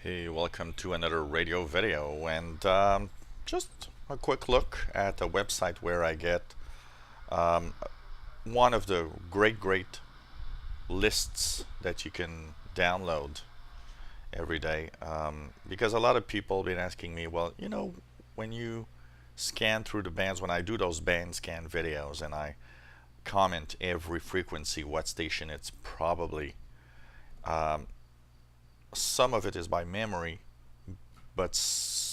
Hey, welcome to another radio video, and just a quick look at a website where I get um, one of the great lists that you can download every day. Because a lot of people have been asking me, well, when you scan through the bands, when I do those band scan videos and I comment every frequency, what station it's probably, um, some of it is by memory, but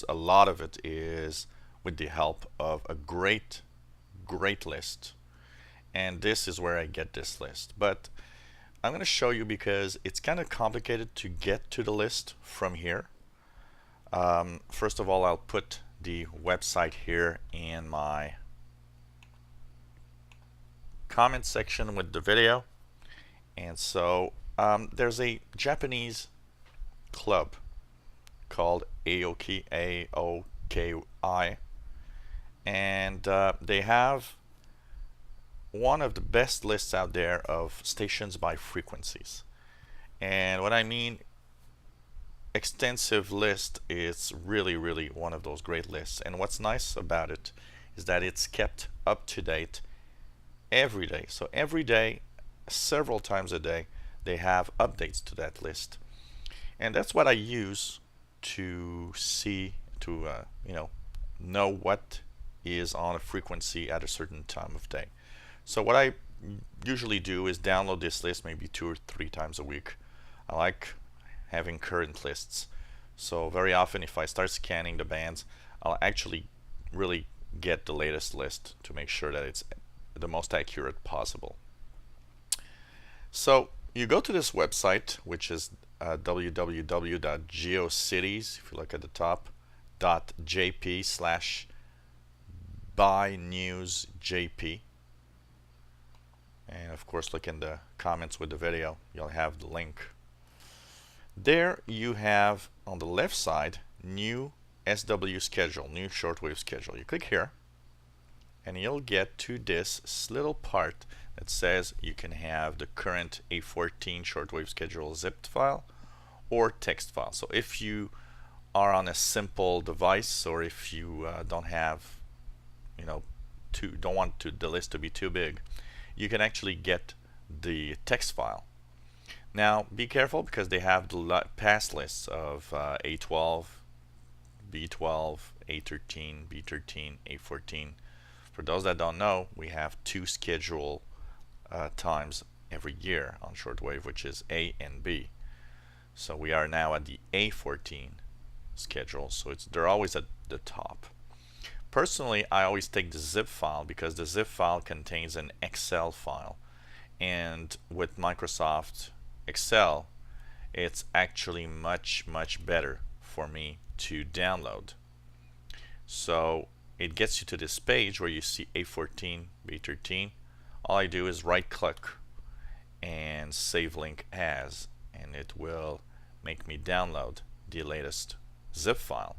a lot of it is with the help of a great list. And this is where I get this list. But I'm going to show you because it's kind of complicated to get to the list from here. First of all, I'll put the website here in my comment section with the video. And so there's a Japanese club called AOKI, AOKI, and they have one of the best lists out there of stations by frequencies. And what I mean extensive list is really one of those great lists. And what's nice about it is that it's kept up to date every day. So every day, several times a day, they have updates to that list. And that's what I use to see, to know what is on a frequency at a certain time of day. So what I usually do is download this list maybe 2 or 3 times a week. I like having current lists. So very often if I start scanning the bands, I'll actually really get the latest list to make sure that it's the most accurate possible. So you go to this website, which is www.geocities, if you look at the top, .jp/by-news-jp. And of course, look in the comments with the video, you'll have the link. There you have on the left side, new SW schedule, new shortwave schedule. You click here, and you'll get to this little part that says you can have the current A14 shortwave schedule zipped file or text file. So if you are on a simple device, or if you don't have, don't want the list to be too big, you can actually get the text file. Now be careful because they have the past lists of A12, B12, A13, B13, A14. For those that don't know, we have 2 schedule times every year on shortwave, which is A and B. So we are now at the A14 schedule, so they're always at the top. Personally, I always take the zip file because the zip file contains an Excel file, and with Microsoft Excel, it's actually much better for me to download. So it gets you to this page where you see A14, B13. All I do is right click and save link as, and it will make me download the latest zip file.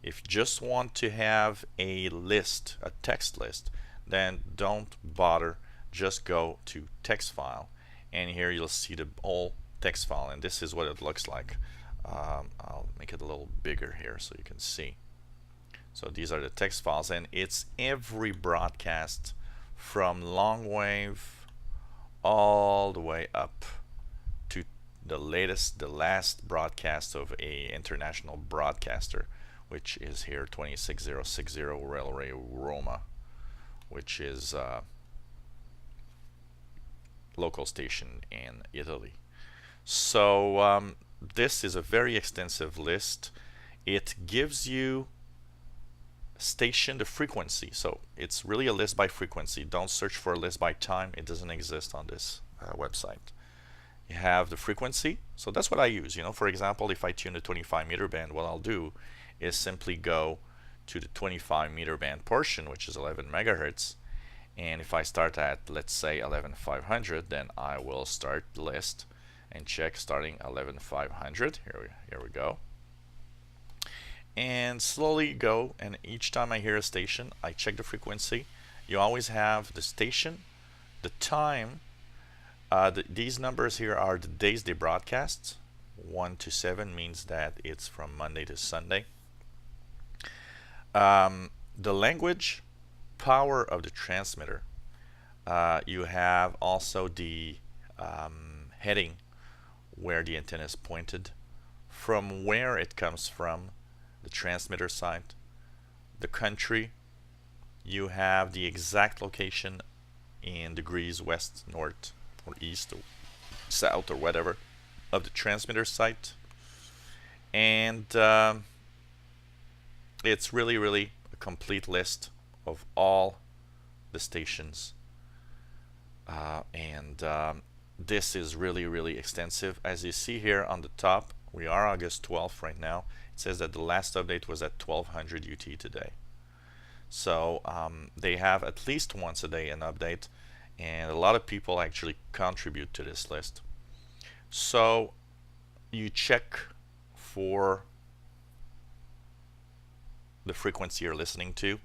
If you just want to have a list, a text list, then don't bother, just go to text file, and here you'll see the whole text file, and this is what it looks like. I'll make it a little bigger here so you can see. So these are the text files, and it's every broadcast from long wave all the way up to the last broadcast of a international broadcaster, which is here 26060 Railway Roma, which is a local station in Italy. So this is a very extensive list. It gives you station the frequency, so it's really a list by frequency. Don't search for a list by time, it doesn't exist on this website. You have the frequency, so that's what I use. For example, if I tune the 25 meter band, what I'll do is simply go to the 25 meter band portion, which is 11 megahertz, and if I start at, let's say, 11500, then I will start the list and check starting 11500. Here we go, and slowly go, and each time I hear a station, I check the frequency. You always have the station, the time. These numbers here are the days they broadcast, 1 to 7 means that it's from Monday to Sunday. The language power of the transmitter. You have also the heading where the antenna is pointed, from where it comes from, the transmitter site, the country. You have the exact location in degrees west, north, or east, or south, or whatever, of the transmitter site. And it's really a complete list of all the stations. This is really extensive. As you see here on the top, we are August 12th right now. It says that the last update was at 1200 UT today. So they have at least once a day an update, and a lot of people actually contribute to this list. So you check for the frequency you're listening to.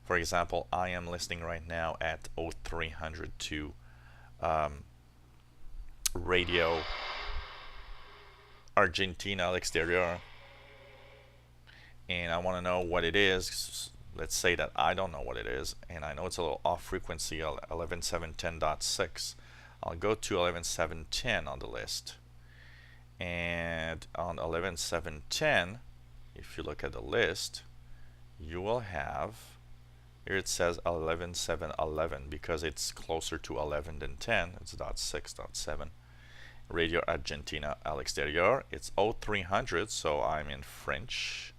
For example, I am listening right now at 0302 Radio Argentina al Exterior, and I want to know what it is. Let's say that I don't know what it is, and I know it's a little off frequency, 11710.6. I'll go to 11710 on the list, and on 11710, if you look at the list, you will have, here it says 11711 because it's closer to 11 than 10. It's .6.7. Radio Argentina al Exterior. It's 0300, so I'm in French.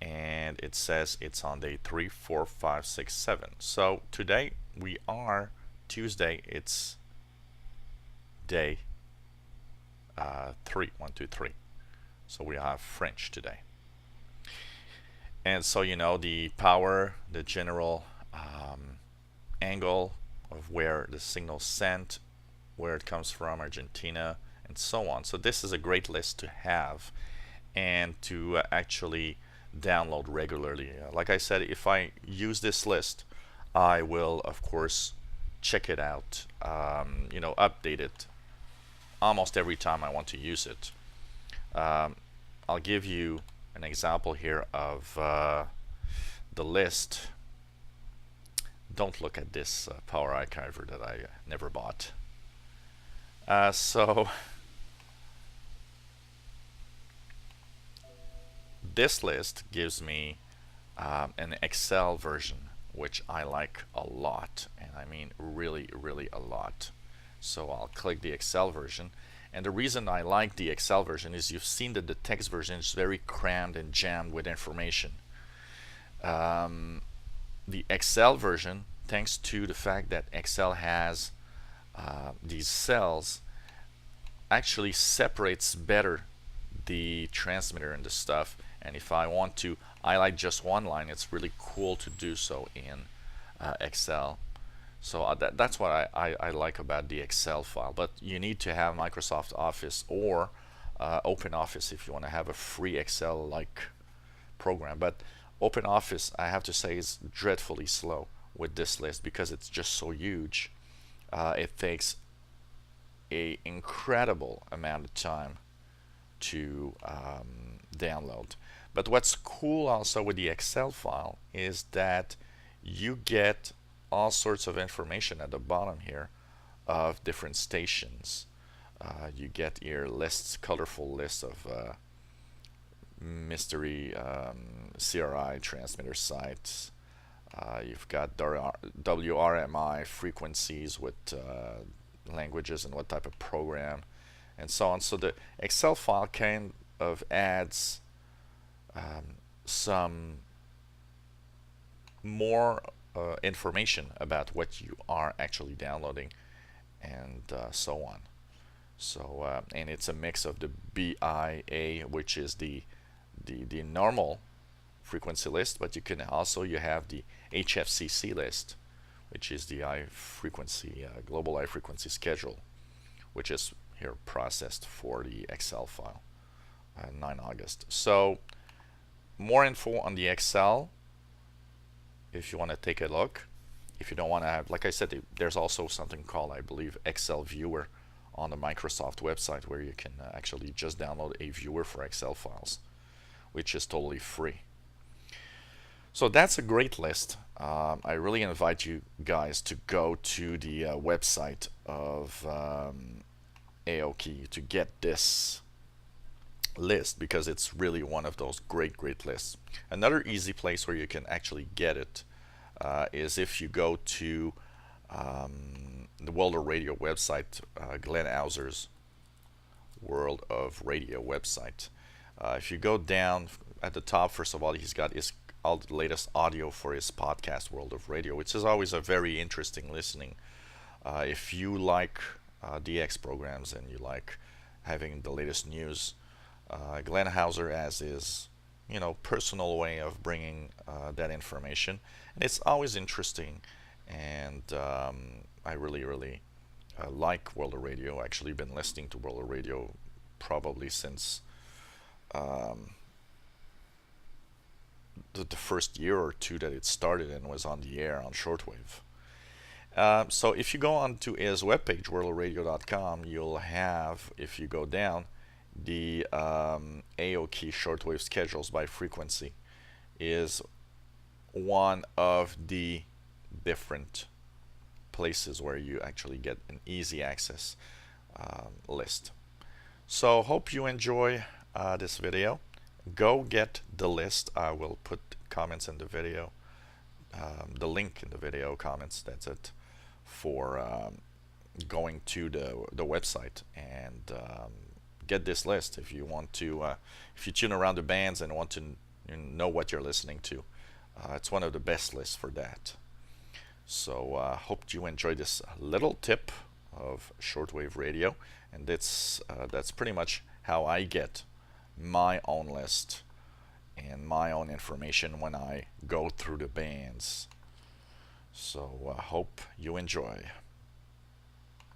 And it says it's on day 3, 4, 5, 6, 7. So today we are Tuesday. It's day 3, 1, 2, 3. So we have French today. And so you know the power, the general angle of where the signal sent, where it comes from, Argentina, and so on. So this is a great list to have and to actually download regularly. Like I said, if I use this list, I will of course check it out, update it almost every time I want to use it. I'll give you an example here of the list. Don't look at this power archiver that I never bought. So this list gives me an Excel version, which I like a lot, and I mean really a lot. So I'll click the Excel version, and the reason I like the Excel version is you've seen that the text version is very crammed and jammed with information. The Excel version, thanks to the fact that Excel has these cells, actually separates better the transmitter and the stuff. And if I want to highlight just one line, it's really cool to do so in Excel. So that's what I like about the Excel file. But you need to have Microsoft Office or OpenOffice if you want to have a free Excel-like program. But OpenOffice, I have to say, is dreadfully slow with this list because it's just so huge. It takes an incredible amount of time to download. But what's cool also with the Excel file is that you get all sorts of information at the bottom here of different stations. You get here lists, colorful lists of mystery CRI transmitter sites. You've got WRMI frequencies with languages and what type of program and so on. So the Excel file kind of adds some more information about what you are actually downloading and so on. So and it's a mix of the BIA, which is the normal frequency list, but you have the HFCC list, which is the global high frequency schedule, which is here processed for the Excel file, 9 August. So more info on the Excel if you want to take a look. If you don't want to have, like I said, there's also something called, I believe, Excel Viewer on the Microsoft website, where you can actually just download a viewer for Excel files, which is totally free. So that's a great list. I really invite you guys to go to the website of AOKI to get this list, because it's really one of those great lists. Another easy place where you can actually get it is if you go to the World of Radio website, Glenn Hauser's World of Radio website. If you go down at the top, first of all, he's got all the latest audio for his podcast, World of Radio, which is always a very interesting listening. If you like DX programs and you like having the latest news, Glenn Hauser has his personal way of bringing that information, and it's always interesting. And I really like World of Radio. Actually been listening to World of Radio probably since the first year or two that it started and was on the air on shortwave. So if you go on to his webpage, worldoradio.com, you'll have, if you go down, the AOKI shortwave schedules by frequency is one of the different places where you actually get an easy access list. So hope you enjoy this video. Go get the list. I will put comments in the video, the link in the video comments, that's it, for going to the website and get this list if you want to, if you tune around the bands and want to know what you're listening to. It's one of the best lists for that. So hope you enjoy this little tip of shortwave radio, and that's pretty much how I get my own list and my own information when I go through the bands. So hope you enjoy.